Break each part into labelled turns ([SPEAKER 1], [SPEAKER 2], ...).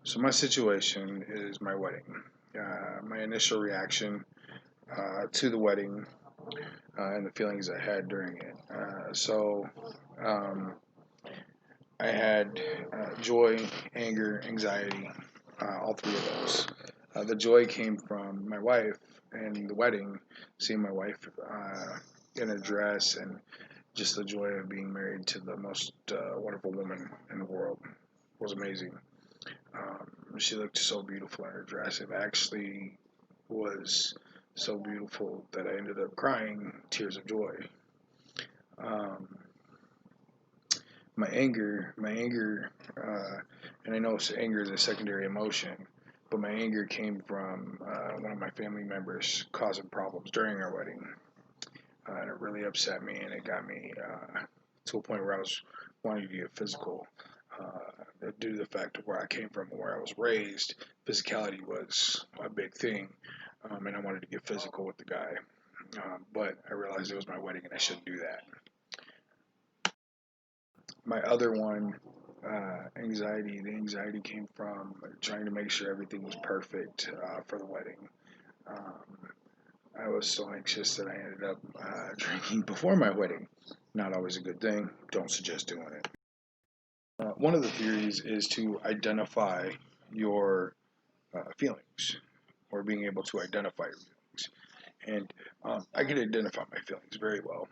[SPEAKER 1] So my situation is my wedding. My initial reaction to the wedding and the feelings I had during it. Um, I had joy, anger, anxiety, all three of those. The joy came from my wife and the wedding, seeing my wife in a dress, and just the joy of being married to the most wonderful woman in the world was amazing. She looked so beautiful in her dress. It actually was so beautiful that I ended up crying tears of joy. Um, and I know anger is a secondary emotion, but my anger came from one of my family members causing problems during our wedding, and it really upset me, and it got me to a point where I was wanting to get physical. Due to the fact of where I came from and where I was raised, physicality was a big thing, and I wanted to get physical with the guy. But I realized it was my wedding and I shouldn't do that. My other one, the anxiety came from trying to make sure everything was perfect for the wedding. Um, I was so anxious that I ended up drinking before my wedding. Not always a good thing. Don't suggest doing it. One of the theories is to identify your feelings, or being able to identify your feelings. And I can identify my feelings very well.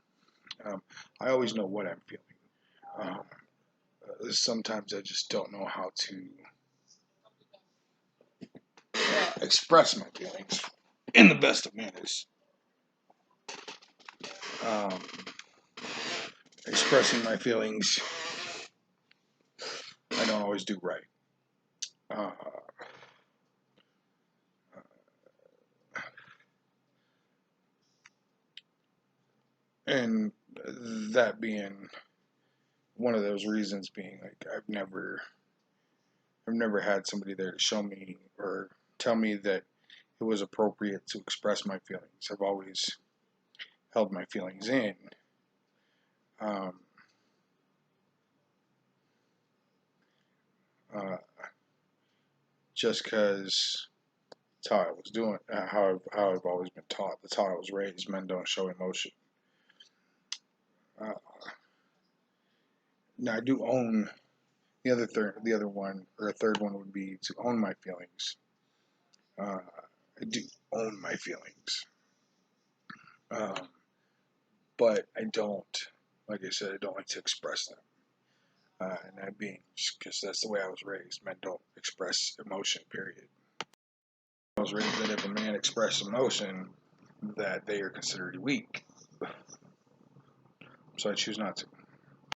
[SPEAKER 1] I always know what I'm feeling. Sometimes I just don't know how to express my feelings in the best of manners. Um, Expressing my feelings, I don't always do right. Uh, and that being one of those reasons being like I've never had somebody there to show me or tell me that it was appropriate to express my feelings. I've always held my feelings in. Um, uh, just because it's how I was doing, how I've always been taught. That's how I was raised. Men don't show emotion. Uh, Now I do own the other one, or a third one would be to own my feelings. Uh, I do own my feelings, um, but I don't. Like I said, I don't like to express them. And that being because that's the way I was raised. Men don't express emotion. Period. I was raised that if a man expresses emotion, that they are considered weak. So I choose not to.